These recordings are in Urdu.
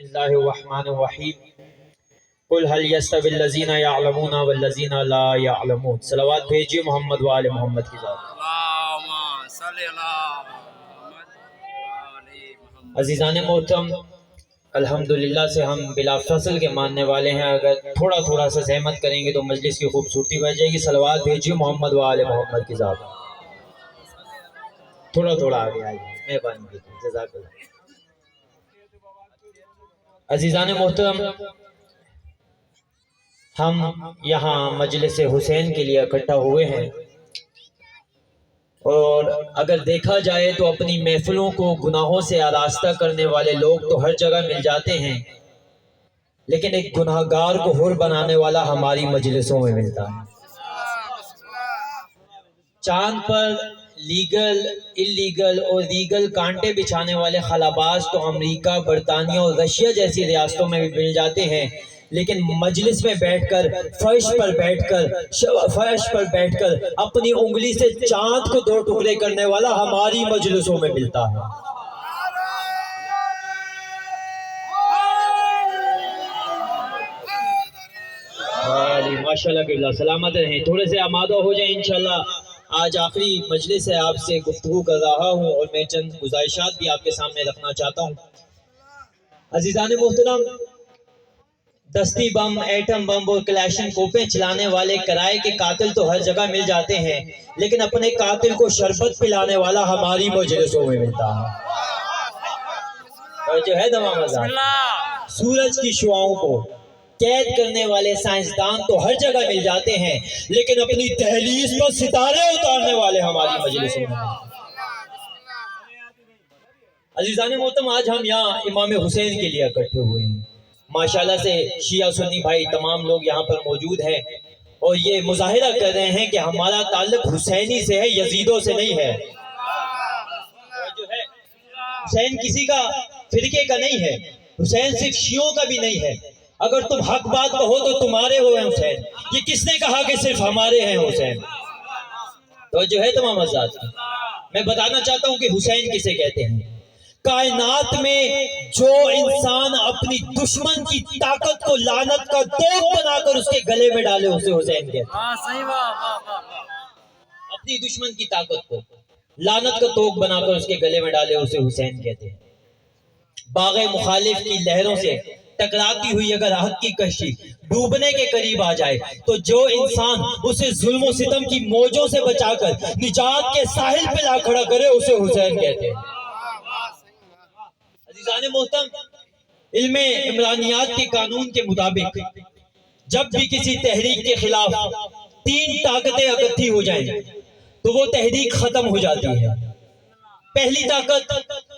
اللہ الرحمن الرحیم قل هل يستوي الذين يعلمون والذين لا يعلمون. صلوات بھیجیے محمد و آل محمد کی ذات. عزیزان محترم، الحمدللہ سے ہم بلا فصل کے ماننے والے ہیں. اگر تھوڑا تھوڑا سا زحمت کریں گے تو مجلس کی خوبصورتی بڑھ جائے گی. صلوات بھیجیے محمد و آل محمد کی ذات. تھوڑا تھوڑا آگے آئیے، مہربانی کیجیے، جزاک اللہ. عزیزان محترم، ہم یہاں مجلس حسین کے لیے اکٹھا ہوئے ہیں، اور اگر دیکھا جائے تو اپنی محفلوں کو گناہوں سے آراستہ کرنے والے لوگ تو ہر جگہ مل جاتے ہیں، لیکن ایک گناہگار کو حر بنانے والا ہماری مجلسوں میں ملتا ہے. چاند پر لیگل، اللیگل اور لیگل کانٹے بچھانے والے خلاباز تو امریکہ، برطانیہ اور رشیا جیسی ریاستوں میں بھی مل جاتے ہیں، لیکن مجلس میں بیٹھ کر، فرش پر بیٹھ کر اپنی انگلی سے چاند کو دو ٹکڑے کرنے والا ہماری مجلسوں میں ملتا ہے. ماشاءاللہ کہ سلامت رہیں، تھوڑے سے آمادہ ہو جائیں. انشاءاللہ آج آخری مجلس ہے، آپ سے گفتگو کر رہا ہوں اور میں چند گزارشات بھی آپ کے سامنے رکھنا چاہتا ہوں. عزیزان محترم، دستی بم، ایٹم بم اور کلاشن کوپیں چلانے والے کرائے کے قاتل تو ہر جگہ مل جاتے ہیں، لیکن اپنے قاتل کو شربت پلانے والا ہماری مجلسوں میں ملتا ہے. اور جو ہے سورج کی شعاؤں کو قید کرنے والے سائنسدان تو ہر جگہ مل جاتے ہیں، لیکن اپنی دہلیز پر ستارے اتارنے والے ہماری مجلسوں میں. عزیزان محترم، آج ہم یہاں امام حسین کے لیے اکٹھے ہوئے ہیں. ماشاءاللہ سے شیعہ سنی بھائی تمام لوگ یہاں پر موجود ہیں، اور یہ مظاہرہ کر رہے ہیں کہ ہمارا تعلق حسینی سے ہے، یزیدوں سے نہیں ہے. حسین کسی کا فرقے کا نہیں ہے، حسین صرف شیعوں کا بھی نہیں ہے. اگر تم حق بات کہو تو تمہارے ہوئے حسین. یہ کس نے کہا کہ صرف ہمارے ہیں حسین؟ تو جو ہے تمام حضرات، میں بتانا چاہتا ہوں کہ حسین کسے کہتے ہیں. کائنات میں جو انسان اپنی دشمن کی طاقت کو لعنت کا توق بنا کر اس کے گلے میں ڈالے اسے حسین کہتے ہیں. اپنی دشمن کی طاقت کو لعنت کا توق بنا کر اس کے گلے میں ڈالے اسے حسین کہتے ہیں. باغ مخالف کی لہروں سے ٹکراتی ہوئی اگر حق کی کشتی ڈوبنے کے قریب آ جائے تو جو انسان اسے ظلم و ستم کی موجوں سے بچا کر نجات کے ساحل پہ لا کھڑا کرے اسے حسین کہتے ہیں. عزیزان محترم، علم عمرانیات کے قانون کے مطابق جب بھی کسی تحریک کے خلاف تین طاقتیں اکٹھی ہو جائیں تو وہ تحریک ختم ہو جاتی ہے. پہلی طاقت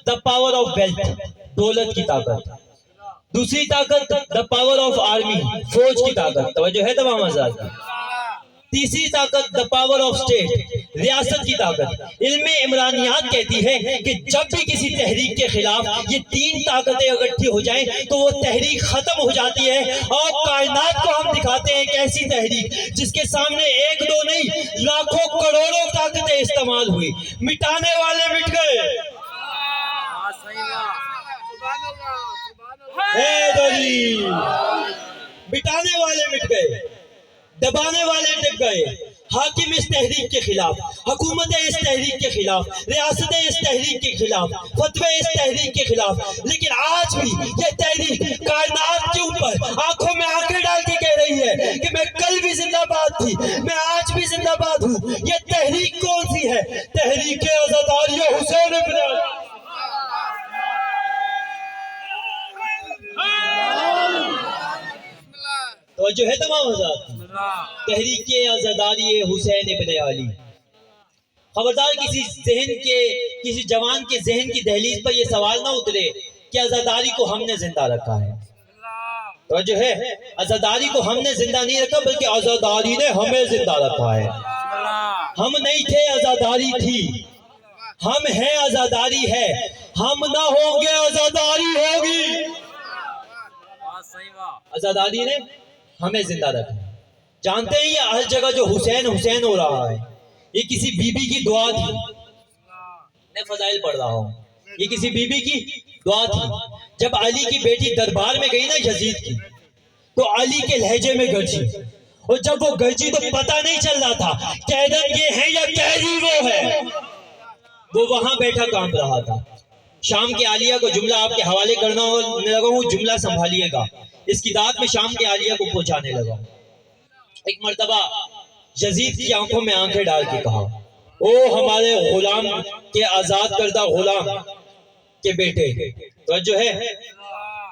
دا پاور آف ویلتھ، دولت کی طاقت. دوسری طاقت دا پاور آف آرمی، فوج کی طاقت. توجہ ہے تمام حضرات. تیسری طاقت دا پاور آف اسٹیٹ، ریاست کی طاقت. علم عمرانیات کہتی ہے کہ جب بھی کسی تحریک کے خلاف یہ تین طاقتیں اکٹھی ہو جائیں تو وہ تحریک ختم ہو جاتی ہے، اور کائنات کو ہم دکھاتے ہیں کہ ایسی تحریک جس کے سامنے ایک دو نہیں لاکھوں کروڑوں طاقتیں استعمال ہوئی، مٹانے والے مٹ گئے، بٹانے والے مٹ گئے، دبانے والے ڈٹ گئے. حاکم اس تحریک کے خلاف، حکومتیں اس تحریک کے خلاف، ریاستیں اس تحریک کے خلاف، فتوے اس تحریک کے خلاف. لیکن آج بھی یہ تحریک کائنات کے اوپر آنکھوں میں آنکھیں ڈال کے کہہ رہی ہے کہ میں کل بھی زندہ باد تھی، میں آج بھی زندہ باد ہوں. یہ تحریک کون سی ہے؟ تحریک آزاداری حسین ابن علی. توجہ ہے تمام حضرات. تحریک آزاداری حسین ابن علی. خبردار کسی جوان کے ذہن کی دہلیز پر یہ سوال نہ اترے کہ آزاداری کو ہم نے زندہ رکھا ہے. توجہ ہے، آزاداری کو ہم نے زندہ نہیں رکھا بلکہ آزاداری نے ہمیں زندہ رکھا ہے. ہم نہیں تھے، آزاداری تھی. ہم ہیں، آزاداری ہے. ہم نہ ہوں گے، آزاداری ہوگی. آزاداری نے ہمیں زندہ رکھا. جانتے ہیں یہ ہر جگہ جو حسین حسین ہو رہا ہے یہ کسی بی بی کی دعا تھی. میں فضائل پڑھ رہا ہوں، یہ کسی بی بی کی دعا تھی جب علی کی بیٹی دربار میں گئی نا یزید کی، تو علی کے لہجے میں گرجی، اور جب وہ گرجی تو پتہ نہیں چل رہا تھا قیدر یہ ہے یا قیدی وہ ہے، وہ وہاں بیٹھا کانپ رہا تھا۔ شام کے عالیہ کو جملہ آپ کے حوالے کرنا لگا ہوں، جملہ سنبھالیے گا، اس کی داد میں شام کے عالیہ کو پہنچانے لگا ہوں۔ ایک مرتبہ یزید کی آنکھوں میں آنکھیں ڈال کے کہا، او ہمارے غلام کے آزاد کردہ غلام کے بیٹے، توجہ ہے،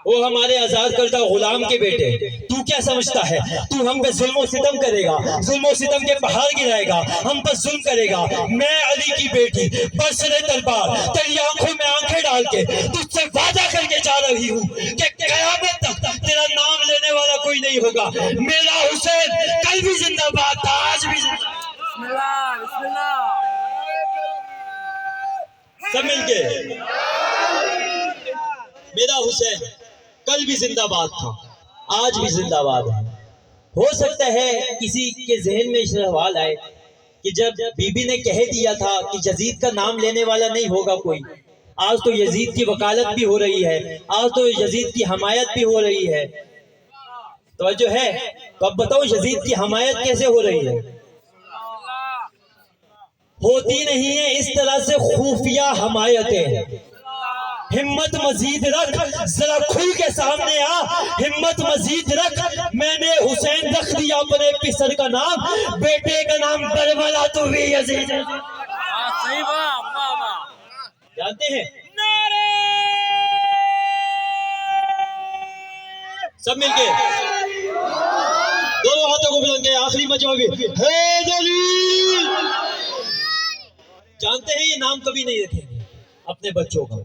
وہ ہمارے آزاد کردہ غلام کے بیٹے، تو کیا سمجھتا ہے تو ہم پہ ظلم و ستم کرے گا، ظلم و ستم کے پہاڑ گرائے گا، ہم پر ظلم کرے گا؟ میں علی کی بیٹی برسر دربار تیری آنکھوں میں آنکھیں ڈال کے تجھ سے وعدہ کر کے جا رہی ہوں کہ قیامت تک تیرا نام لینے والا کوئی نہیں ہوگا، میرا حسین کل بھی زندہ باد تھا، آج بھی زندہ باد۔ بسم اللہ بسم اللہ، سب مل کے، میرا حسین کل بھی زندہ باد تھا، آج بھی زندہ باد ہے۔ ہو سکتا ہے کسی کے ذہن میں سوال آئے کہ جب بی بی نے کہہ دیا تھا کہ یزید کا نام لینے والا نہیں ہوگا کوئی، آج تو یزید کی وکالت بھی ہو رہی ہے، آج تو یزید کی حمایت بھی ہو رہی ہے، توجہ ہے، تو اب بتاؤ یزید کی حمایت کیسے ہو رہی ہے؟ ہوتی نہیں ہے اس طرح سے خفیہ حمایتیں۔ ہمت مزید رکھ، ذرا کھل کے سامنے آ، ہمت مزید رکھ، میں نے حسین رکھ دیا اپنے پسر کا نام، بیٹے کا نام کربلا تو بھی یزید ہے۔ جانتے ہیں سب مل کے دونوں ہاتھوں کو بلند کریں، آخری مجمع بھی حیدری۔ جانتے ہیں یہ نام کبھی نہیں رکھیں گے اپنے بچوں کا،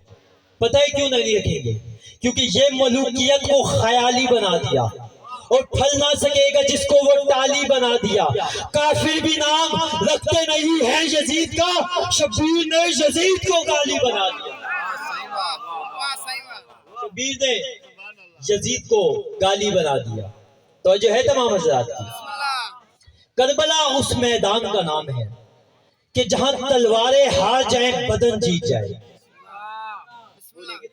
پتہ ہے کیوں نہیں رکھیں گے؟ کیونکہ یہ ملوکیت کو خیالی بنا دیا، اور پھل نہ سکے گا جس کو وہ ٹالی بنا دیا۔ کافر بھی نام رکھتے نہیں ہیں یزید کا، شبیر نے یزید کو گالی بنا دیا، شبیر نے یزید کو گالی بنا دیا۔ تو جو ہے تمام حضرات کی، کربلا اس میدان کا نام ہے کہ جہاں تلواریں ہار جائیں بدن جیت جائے۔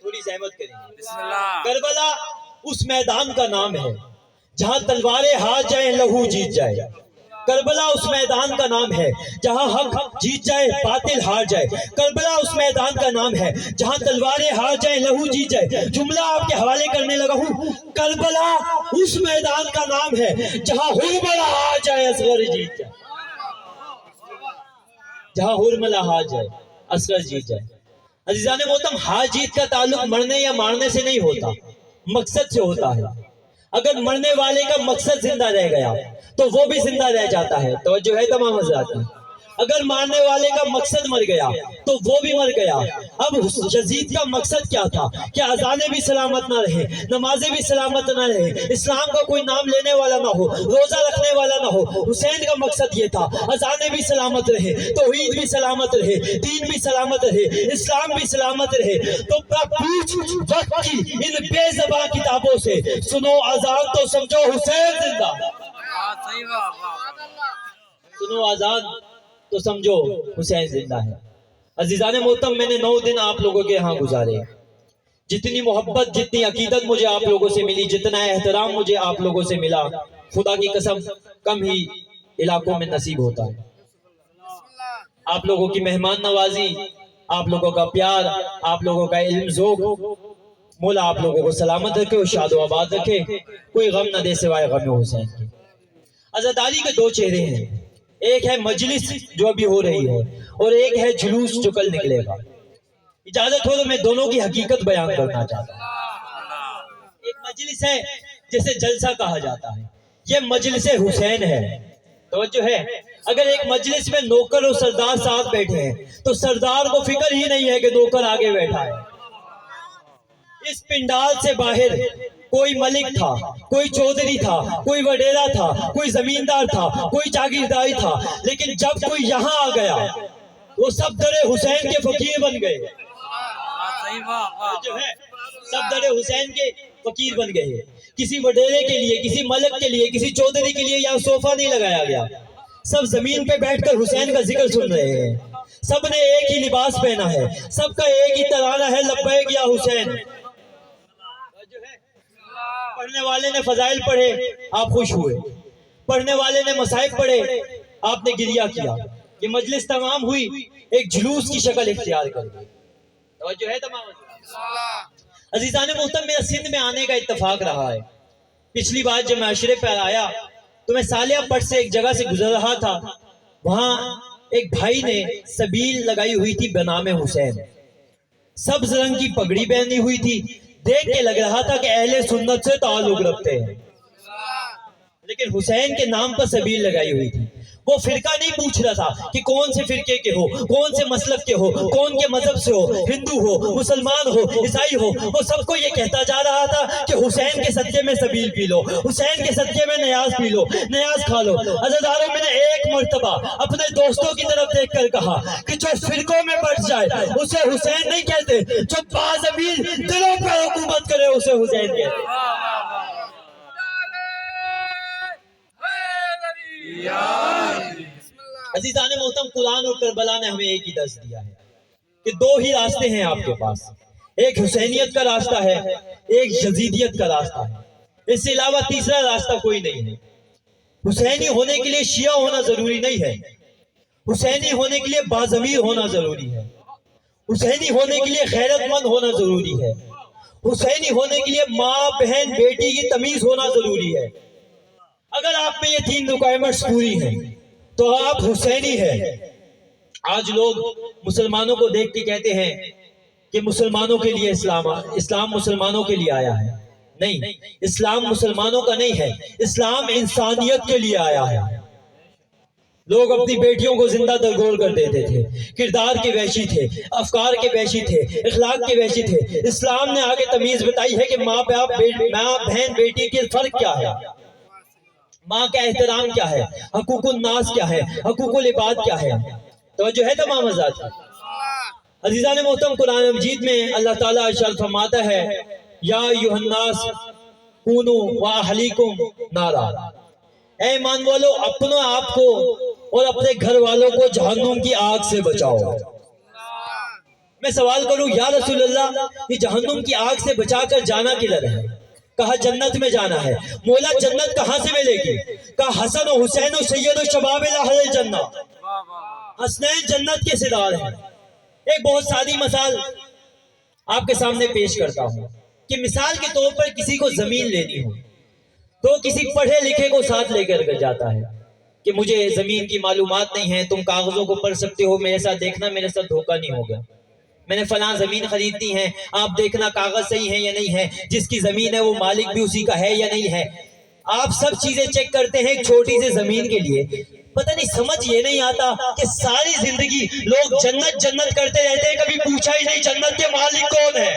تھوڑی زحمت کریں، کربلا اس میدان کا نام ہے جہاں تلواریں ہار جائیں لہو جیت جائے۔ کربلا اس میدان کا نام ہے جہاں حق جیت جائے باطل ہار جائے۔ کربلا اس میدان کا نام ہے جہاں تلواریں ہار جائیں لہو جیت جائے۔ جملہ آپ کے حوالے کرنے لگا ہوں، کربلا اس میدان کا نام ہے جہاں حرملہ ہار جائے اصغر جیت جائے، جہاں حرملہ ہار جائے اصغر جیت جائے۔ عزیزان محترم، ہار جیت کا تعلق مرنے یا مارنے سے نہیں ہوتا، مقصد سے ہوتا ہے۔ اگر مرنے والے کا مقصد زندہ رہ گیا تو وہ بھی زندہ رہ جاتا ہے، توجہ ہے تمام حضرات کی۔ اگر مارنے والے کا مقصد مر گیا تو وہ بھی مر گیا۔ اب یزید کا مقصد کیا تھا کہ اذانیں بھی سلامت نہ رہے، نمازیں بھی سلامت نہ رہے، اسلام کا کوئی نام لینے والا نہ ہو، روزہ رکھنے والا نہ ہو۔ حسین کا مقصد یہ تھا اذانیں بھی سلامت رہے، توحید بھی سلامت رہے، دین بھی سلامت رہے، اسلام بھی سلامت رہے۔ تو پوچھ وقت کی ان بے زبان کتابوں سے، سنو اذان تو سمجھو حسین زندہ، سنو اذان تو سمجھو حسین زندہ ہے۔ عزیزان محترم، میں نے 9 دن آپ لوگوں کے ہاں گزارے، جتنی محبت جتنی عقیدت مجھے آپ لوگوں سے ملی، جتنا احترام مجھے آپ لوگوں سے ملا، خدا کی قسم کم ہی علاقوں میں نصیب ہوتا ہے۔ آپ لوگوں کی مہمان نوازی، آپ لوگوں کا پیار، آپ لوگوں کا علم ذوق، مولا آپ لوگوں کو سلامت رکھے اور شاد و آباد رکھے، کوئی غم نہ دے سوائے غم حسین کے۔ عزاداری کے 2 چہرے ہیں، ایک ہے مجلس جو ابھی ہو رہی ہے، اور ایک ہے جلوس جو کل نکلے گا۔ اجازت ہو تو میں دونوں کی حقیقت بیان کرنا چاہتا ہوں۔ ایک مجلس ہے جسے جلسہ کہا جاتا ہے، یہ مجلس حسین ہے، توجہ ہے۔ اگر ایک مجلس میں نوکر اور سردار ساتھ بیٹھے ہیں تو سردار کو فکر ہی نہیں ہے کہ نوکر آگے بیٹھا ہے۔ اس پنڈال سے باہر کوئی ملک تھا، کوئی چودھری تھا، کوئی وڈیرا تھا، کوئی زمیندار تھا، کوئی جاگیرداری تھا، لیکن جب کوئی یہاں آ گیا وہ سب در حسین کے فقیر بن گئے، جو ہے سب در حسین کے فقیر بن گئے۔ کسی وڈیرے کے لیے، کسی ملک کے لیے، کسی چودھری کے لیے یہاں صوفہ نہیں لگایا گیا، سب زمین پہ بیٹھ کر حسین کا ذکر سن رہے ہیں۔ سب نے ایک ہی لباس پہنا ہے، سب کا ایک ہی ترانہ ہے، لبیک یا حسین، پڑھنے والے نے فضائل پڑھے، آپ خوش ہوئے، پڑھنے والے نے مصائب پڑھے، آپ نے گریہ کیا۔ یہ مجلس تمام ہوئی ایک جلوس کی شکل اختیار کر گئی۔ توجہ ہے تمام عزیزان محترم، میرا سندھ میں آنے کا اتفاق رہا ہے۔ پچھلی بار جب میں عشرے پر آیا تو میں سالیہ پٹ سے ایک جگہ سے گزر رہا تھا، وہاں ایک بھائی نے سبیل لگائی ہوئی تھی بنام حسین، سبز رنگ کی پگڑی پہنی ہوئی تھی، دیکھ کے لگ رہا تھا کہ اہل سنت سے تعلق رکھتے ہیں، لیکن حسین کے نام پر سبیل لگائی ہوئی تھی۔ وہ فرقہ نہیں پوچھ رہا تھا کہ کون سے فرقے کے ہو، کون سے مسلک کے ہو، کون کے مذہب سے ہو، ہندو ہو، مسلمان ہو، عیسائی ہو، وہ سب کو یہ کہتا جا رہا تھا کہ حسین کے صدقے میں سبیل پی لو، حسین کے صدقے میں نیاز پی لو، نیاز کھا لو۔ عزیزارو، میں نے ایک مرتبہ اپنے دوستوں کی طرف دیکھ کر کہا کہ جو فرقوں میں بٹ جائے اسے حسین نہیں کہتے، جو باضمیر دلوں پر حکومت کرے اسے حسین کہتے۔ عزیزان محترم، قرآن اور کربلا نے ہمیں ایک ہی درس دیا ہے کہ دو ہی راستے ہیں آپ کے پاس، ایک حسینیت کا راستہ ہے، ایک یزیدیت کا راستہ ہے، اس سے علاوہ تیسرا راستہ کوئی نہیں ہے۔ حسینی ہونے کے لیے شیعہ ہونا ضروری نہیں ہے، حسینی ہونے کے لیے باضمیر ہونا ضروری ہے، حسینی ہونے کے لیے غیرت مند ہونا ضروری ہے، حسینی ہونے کے لیے ماں بہن بیٹی کی تمیز ہونا ضروری ہے۔ اگر آپ میں یہ تین ریکوائرمنٹس پوری ہیں تو آپ حسینی ہیں۔ آج لوگ مسلمانوں کو دیکھ کے کہتے ہیں کہ مسلمانوں کے لیے اسلام مسلمانوں کے لیے آیا ہے۔ نہیں، اسلام مسلمانوں کا نہیں ہے، اسلام انسانیت کے لیے آیا ہے۔ لوگ اپنی بیٹیوں کو زندہ درگور کر دیتے تھے، کردار کے وحشی تھے، افکار کے وحشی تھے، اخلاق کے وحشی تھے۔ اسلام نے آگے تمیز بتائی ہے کہ ماں بہن بیٹی کے فرق کیا ہے، ماں کا احترام کیا ہے، حقوق الناس کیا ہے، حقوق العباد کیا ہے۔ توجہ ہے تمام حضرات؟ عزیزان محترم، قرآن مجید میں اللہ تعالیٰ ارشاد فرماتا ہے یا ایھا الناس کونوا واہلیکم نارا، اے ایمان والو اپنے آپ کو اور اپنے گھر والوں کو جہنم کی آگ سے بچاؤ۔ میں سوال کروں یا رسول اللہ، یہ جہنم کی آگ سے بچا کر جانا کدھر ہے؟ کہا جنت میں جانا ہے۔ مولا جنت کہاں سے ملے گی؟ کہا حسن و حسین و سید و شباب اہل الجنہ، حسنین جنت کے سردار ہیں۔ ایک بہت سادی مثال آپ کے سامنے پیش کرتا ہوں کہ مثال کے طور پر کسی کو زمین لینی ہو تو کسی پڑھے لکھے کو ساتھ لے کر جاتا ہے کہ مجھے زمین کی معلومات نہیں ہے، تم کاغذوں کو پڑھ سکتے ہو، میرے ساتھ دیکھنا میرے ساتھ دھوکہ نہیں ہوگا، میں نے فلاں زمین خریدنی ہے، آپ دیکھنا کاغذ صحیح ہے یا نہیں ہے، جس کی زمین ہے وہ مالک بھی اسی کا ہے یا نہیں ہے۔ آپ سب چیزیں چیک کرتے ہیں ایک چھوٹی سی زمین کے لیے۔ پتہ نہیں سمجھ یہ نہیں آتا کہ ساری زندگی لوگ جنت جنت کرتے رہتے ہیں، کبھی پوچھا ہی نہیں جنت کے مالک کون ہے،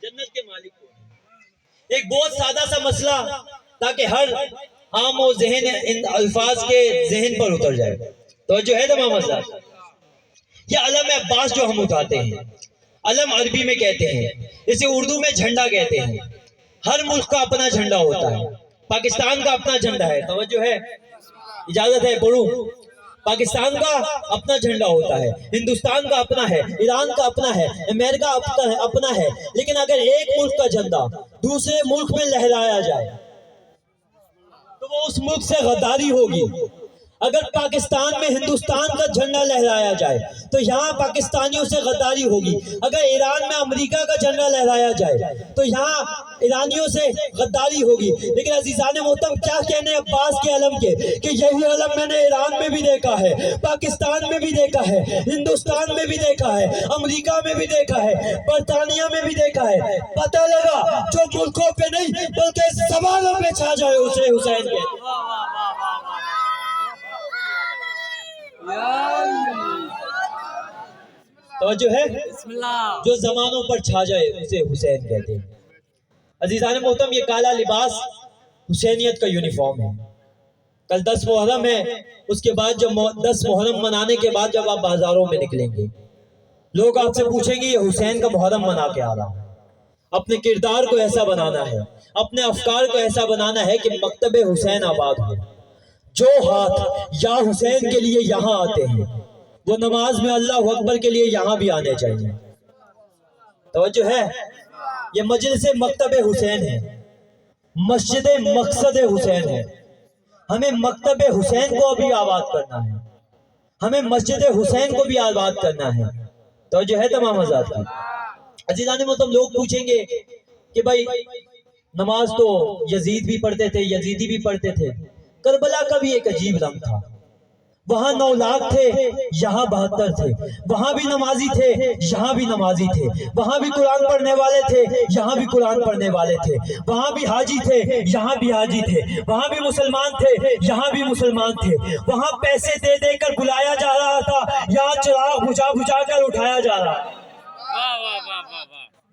جنت کے مالک کون ہے۔ ایک بہت سادہ سا مسئلہ تاکہ ہر عام و ذہن ان الفاظ کے ذہن پر اتر جائے۔ تو جو ہے تمام مسئلہ، یہ علم عباس جو ہم اٹھاتے ہیں، علم عربی میں کہتے ہیں، اسے اردو میں جھنڈا کہتے ہیں۔ ہر ملک کا اپنا جھنڈا ہوتا ہے، پاکستان کا اپنا جھنڈا ہے، توجہ ہے، اجازت ہے پڑھوں، پاکستان کا اپنا جھنڈا ہوتا ہے، ہندوستان کا اپنا ہے، ایران کا اپنا ہے، امریکہ اپنا ہے، لیکن اگر ایک ملک کا جھنڈا دوسرے ملک میں لہرایا جائے تو وہ اس ملک سے غداری ہوگی۔ اگر پاکستان میں ہندوستان کا جھنڈا لہرایا جائے تو یہاں پاکستانیوں سے غداری ہوگی، اگر ایران میں امریکہ کا جھنڈا لہرایا جائے تو یہاں ایرانیوں سے غداری ہوگی۔ لیکن عزیزان محترم، کیا کہنے عباس کے علم کے کہ یہی علم میں نے ایران میں بھی دیکھا ہے، پاکستان میں بھی دیکھا ہے، ہندوستان میں بھی دیکھا ہے، امریکہ میں بھی دیکھا ہے، برطانیہ میں بھی دیکھا ہے۔ پتہ لگا جو ملکوں پہ نہیں بلکہ زبانوں پہ چھا جائے اسے حسین کہتے ہیں۔ توجہ ہے، جو زمانوں پر چھا جائے اسے حسین کہتے ہیں۔ عزیزان محترم، یہ کالا لباس حسینیت کا یونیفارم ہے۔ کل 10 محرم ہے، اس کے بعد جب 10 محرم منانے کے بعد جب آپ بازاروں میں نکلیں گے، لوگ آپ سے پوچھیں گے یہ حسین کا محرم منا کے آ رہا ہے۔ اپنے کردار کو ایسا بنانا ہے، اپنے افکار کو ایسا بنانا ہے کہ مکتب حسین آباد ہو۔ جو ہاتھ یا حسین کے لیے یہاں آتے ہیں وہ نماز میں اللہ اکبر کے لیے یہاں بھی آنے چاہیے۔ توجہ ہے، یہ مجلس مکتب حسین ہے، مسجد مقصد حسین ہے. ہمیں مکتب حسین کو بھی آباد کرنا ہے، ہمیں مسجد حسین کو بھی آباد کرنا ہے. تو جو ہے تمام حضرات کی عزیزان محترم، لوگ پوچھیں گے کہ بھائی نماز تو یزید بھی پڑھتے تھے، یزیدی بھی پڑھتے تھے. کربلا کا بھی ایک عجیب رنگ تھا. وہاں 9 لاکھ تھے، یہاں 72 تھے. وہاں بھی نمازی تھے، یہاں بھی نمازی تھے. وہاں بھی قرآن پڑھنے والے تھے، یہاں بھی قرآن پڑھنے والے تھے. وہاں بھی حاجی تھے، یہاں بھی حاجی تھے. وہاں بھی مسلمان تھے، یہاں بھی مسلمان تھے. وہاں پیسے دے دے کر بلایا جا رہا تھا، یہاں چراغ بجھا بجھا کر اٹھایا جا رہا تھا.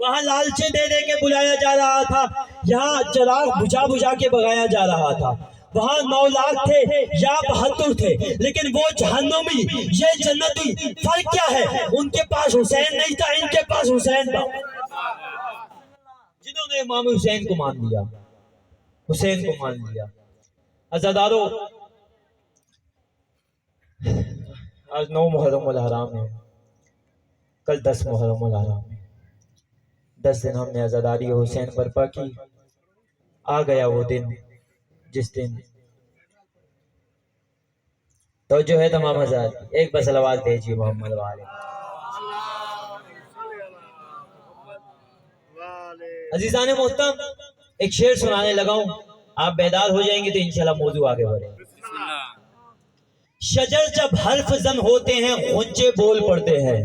وہاں لالچے دے دے کے بلایا جا رہا تھا، یہاں چراغ بجھا بجھا کے بگایا جا رہا تھا. وہاں 9 لاکھ تھے یا 72 تھے، لیکن وہ جہنمی یہ جنتی، فرق کیا ہے؟ ان کے پاس حسین نہیں تھا، ان کے پاس حسین تھا. جنہوں نے امام حسین کو مان لیا، حسین کو مان لیا. عزادارو، آج 9 محرم الحرام ہے، کل 10 محرم الحرام ہے. 10 دن ہم نے عزاداری حسین برپا کی. آ گیا وہ دن جس دن تو جو ہے تمام حضرات ایک بس صلوات بھیجیے محمد والے. عزیزان محترم، ایک شعر سنانے لگا ہوں، آپ بیدار ہو جائیں گے تو انشاءاللہ موضوع آگے بڑھے. شجر جب حرف زن ہوتے ہیں، غنچے بول پڑتے ہیں.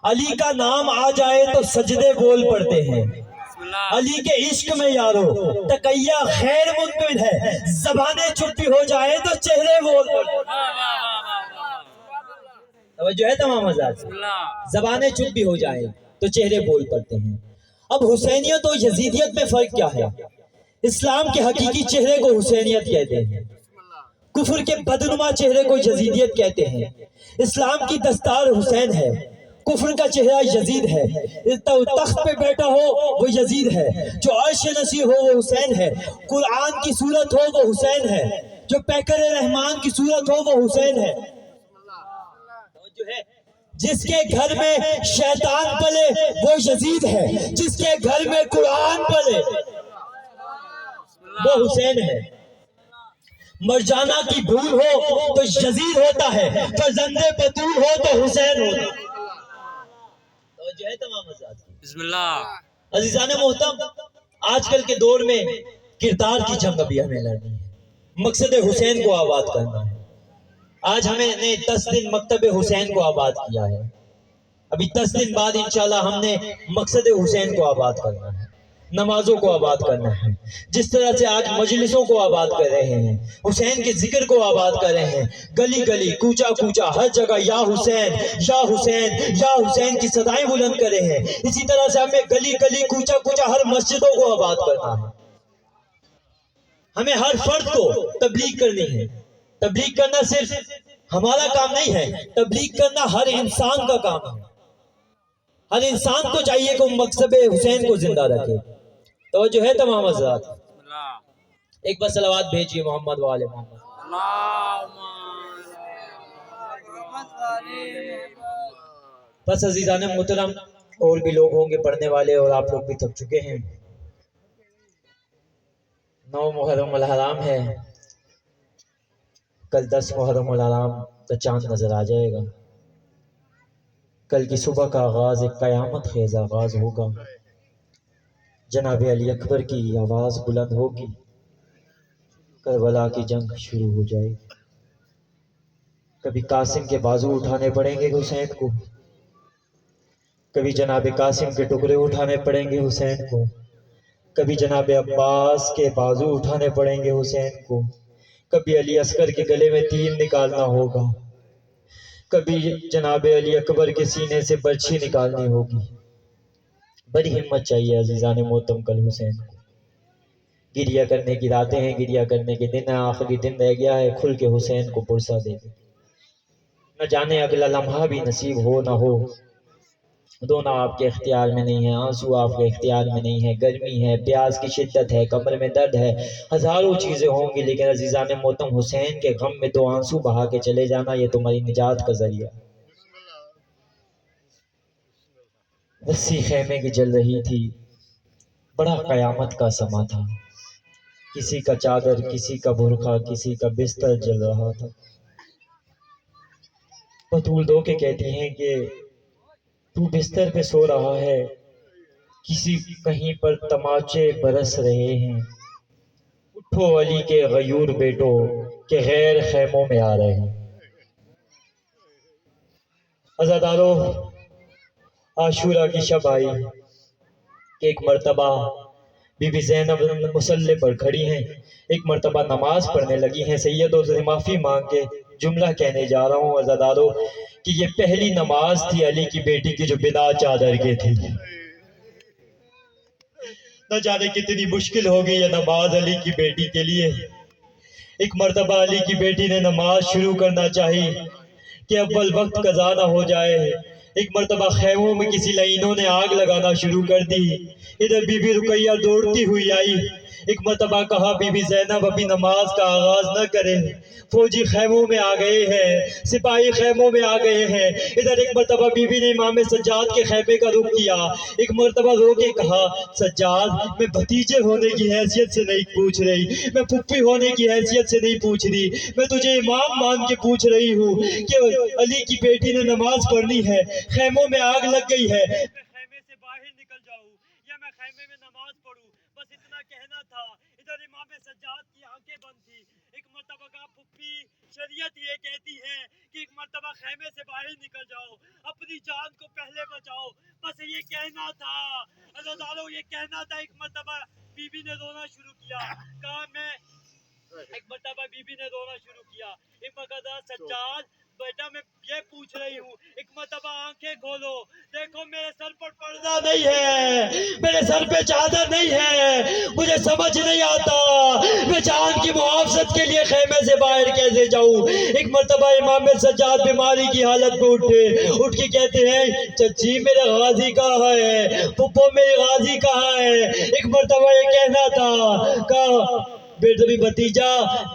علی کا نام آ جائے تو سجدے بول پڑتے ہیں. علی کے عشق میں یارو تقیہ خیر ممکن ہے، زبانیں چپ بھی ہو جائے تو چہرے بول پڑتے ہیں. توجہ ہے تمام حضرات، زبانیں چپ بھی ہو جائے تو چہرے بول پڑتے ہیں. اب حسینیت اور یزیدیت میں فرق کیا ہے؟ اسلام کے حقیقی چہرے کو حسینیت کہتے ہیں، کفر کے بدنما چہرے کو یزیدیت کہتے ہیں. اسلام کی دستار حسین ہے، کفر کا چہرہ یزید ہے. تخت پہ بیٹھا ہو وہ یزید ہے، جو عرش نشین ہو وہ حسین ہے. قرآن کی صورت ہو وہ حسین ہے، جو پیکر رحمان کی صورت ہو وہ حسین ہے. جو ہے جس کے گھر میں شیطان پلے وہ یزید ہے، جس کے گھر میں قرآن پلے وہ حسین ہے. مرجانہ کی بھول ہو تو یزید ہوتا ہے، فرزند بطول ہو تو حسین ہوتا ہے. جو ہے تمام حضرات بسم اللہ. عزیزان محترم، آج کل کے دور میں کردار کی جنگ ابھی ہمیں لڑنی ہے، مقصد حسین کو آباد کرنا ہے. آج ہمیں نے 10 دن مکتب حسین کو آباد کیا ہے، ابھی 10 دن بعد انشاءاللہ ہم نے مقصد حسین کو آباد کرنا ہے، نمازوں کو آباد کرنا ہے. جس طرح سے آج مجلسوں کو آباد کر رہے ہیں، حسین کے ذکر کو آباد کر رہے ہیں، گلی گلی کوچا کوچا ہر جگہ یا حسین یا حسین یا حسین کی صدائیں بلند کر رہے ہیں. اسی طرح سے ہمیں گلی گلی کوچا کوچا ہر مسجدوں کو آباد کرنا ہے. ہمیں ہر فرد کو تبلیغ کرنی ہے. تبلیغ کرنا صرف ہمارا کام نہیں ہے، تبلیغ کرنا ہر انسان کا کام ہے. ہر انسان کو چاہیے کہ وہ مقصد حسین کو زندہ رکھے. توجہ ہے تمام حضرات، ایک بار صلوات بھیجیے محمد والے محمد. بس عزیزان محترم، اور بھی لوگ ہوں گے پڑھنے والے اور آپ لوگ بھی تھک چکے ہیں. 9 محرم الحرام ہے، کل 10 محرم الحرام کا چاند نظر آ جائے گا. کل کی صبح کا آغاز ایک قیامت خیز آغاز ہوگا. جناب علی اکبر کی آواز بلند ہوگی، کربلا کی جنگ شروع ہو جائے گی. کبھی قاسم کے بازو اٹھانے پڑیں گے حسین کو، کبھی جناب قاسم کے ٹکڑے اٹھانے پڑیں گے حسین کو، کبھی جناب عباس کے بازو اٹھانے پڑیں گے حسین کو، کبھی علی اصغر کے گلے میں تیر نکالنا ہوگا، کبھی جناب علی اکبر کے سینے سے برچھی نکالنی ہوگی. بڑی ہمت چاہیے عزیزان محترم. کل حسین کو گریہ کرنے کی راتیں ہیں، گریہ کرنے کے دن ہیں، آخری دن رہ گیا ہے. کھل کے حسین کو پرسا دے دے، نہ جانے اگلا لمحہ بھی نصیب ہو نہ ہو. دونوں آپ کے اختیار میں نہیں ہے، آنسو آپ کے اختیار میں نہیں ہے، گرمی ہے، پیاس کی شدت ہے، کمر میں درد ہے، ہزاروں چیزیں ہوں گی، لیکن عزیزان محترم حسین کے غم میں 2 آنسو بہا کے چلے جانا، یہ تمہاری نجات کا ذریعہ. رسی خیمے کی جل رہی تھی، بڑا قیامت کا سما تھا، کسی کا چادر، کسی کا برقع، کسی کا بستر جل رہا تھا۔ بطول دو کے کہتی ہیں کہ تو بستر پہ سو رہا ہے، کسی کہیں پر تماچے برس رہے ہیں، اٹھو علی کے غیور بیٹو کہ غیر خیموں میں آ رہے ہیں۔ عزادارو، عاشورہ کی شب آئی کہ ایک مرتبہ بی بی زینب مصلی پر کھڑی ہیں، ایک مرتبہ نماز پڑھنے لگی ہیں۔ سیدوں سے معافی مانگ کے جملہ کہنے جا رہا ہوں عزادارو کہ یہ پہلی نماز تھی علی کی بیٹی کی جو بنا چادر کے تھی۔ نہ جانے کتنی مشکل ہوگی یہ نماز علی کی بیٹی کے لیے۔ ایک مرتبہ علی کی بیٹی نے نماز شروع کرنا چاہی کہ اول وقت قضا نہ ہو جائے۔ ایک مرتبہ خیموں میں کسی لعینوں نے آگ لگانا شروع کر دی۔ ادھر بی بی رقیہ دوڑتی ہوئی آئی، ایک مرتبہ کہا بی بی زینب ابھی نماز کا آغاز نہ کرے، فوجی خیموں میں آ گئے ہیں، سپاہی خیموں میں آ گئے ہیں۔ ادھر ایک مرتبہ بی بی نے امام سجاد کے خیمے کا رخ کیا، ایک مرتبہ رو کے کہا سجاد میں بھتیجے ہونے کی حیثیت سے نہیں پوچھ رہی، میں پھپھی ہونے کی حیثیت سے نہیں پوچھ رہی، میں تجھے امام مان کے پوچھ رہی ہوں کہ علی کی بیٹی نے نماز پڑھنی ہے، خیموں میں آگ لگ گئی ہے، میں خیمے سے باہر نکل جاؤں یا میں خیمے میں نماز پڑھوں، بس اتنا کہنا تھا۔ ادھر امام سجاد کی آنکھیں بند تھی، ایک مرتبہ کہا پھپھی شریعت یہ کہتی ہے کہ ایک مرتبہ خیمے سے باہر نکل جاؤ، اپنی جان کو پہلے بچاؤ، بس یہ کہنا تھا عزادارو، یہ کہنا تھا۔ ایک مرتبہ بی بی نے رونا شروع کیا، کہا میں ایک مرتبہ بی بی نے رونا شروع کیا، ایک مرتبہ سجاد بیٹا میں یہ پوچھ رہی ہوں، ایک مرتبہ آنکھیں کھولو، دیکھو میرے سر پر پردہ نہیں ہے، میرے سر پہ چادر نہیں ہے، مجھے سمجھ نہیں آتا میں جان کی محافظت کے لیے خیمے سے باہر کیسے جاؤں۔ ایک مرتبہ امام سجاد بیماری کی حالت میں اٹھ کے کہتے ہیں چچی میرے غازی کہاں ہے، پھپھو میرے غازی کہاں ہے۔ ایک مرتبہ یہ کہنا تھا، کہا بیٹی بھتیجا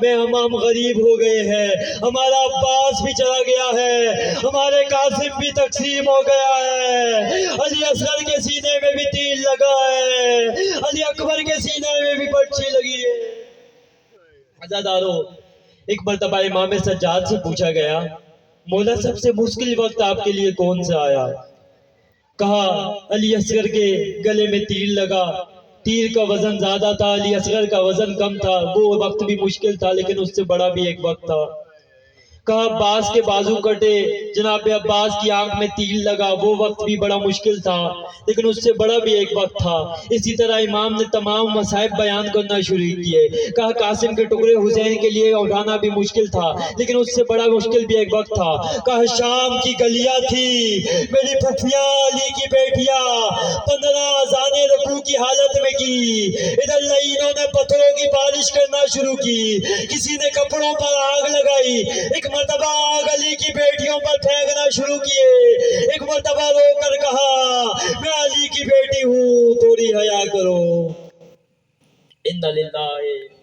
میں ہم غریب ہو گئے ہیں، ہمارا عباس بھی چلا گیا ہے، ہمارے قاسم بھی تقسیم ہو گیا ہے، علی اصغر کے سینے میں بھی تیر لگا ہے، علی اکبر کے سینے میں بھی پرچی لگی ہے۔ عزادارو، ایک مرتبہ امام سجاد سے پوچھا گیا مولا سب سے مشکل وقت آپ کے لیے کون سا آیا؟ کہا علی اصغر کے گلے میں تیر لگا، تیر کا وزن زیادہ تھا، علی اصغر کا وزن کم تھا، وہ وقت بھی مشکل تھا لیکن اس سے بڑا بھی ایک وقت تھا۔ کہا عباس کے بازو کٹے، جناب عباس کی آنکھ میں تیر لگا، وہ وقت بھی بڑا مشکل تھا لیکن اس سے بڑا بھی ایک وقت تھا۔ اسی طرح امام نے تمام مصائب بیان کرنا شروع کیے، کہا قاسم کے ٹکڑے حسین کے لیے اٹھانا بھی مشکل تھا لیکن اس سے بڑا مشکل بھی ایک وقت تھا۔ کہا شام کی گلیاں تھی، میری پھپھیاں علی کی بیٹیاں 15 اذانیں رکوع کی حالت میں کی، ادھر لعینوں نے پتھروں کی بارش کرنا شروع کی، کسی نے کپڑوں پر آگ لگائی، ایک مرتبہ آگ علی کی بیٹیوں پر پھینکنا شروع کیے، ایک مرتبہ رو کر کہا میں علی کی بیٹی ہوں تھوڑی حیا کرو۔ اِنَّ لِلَّهِ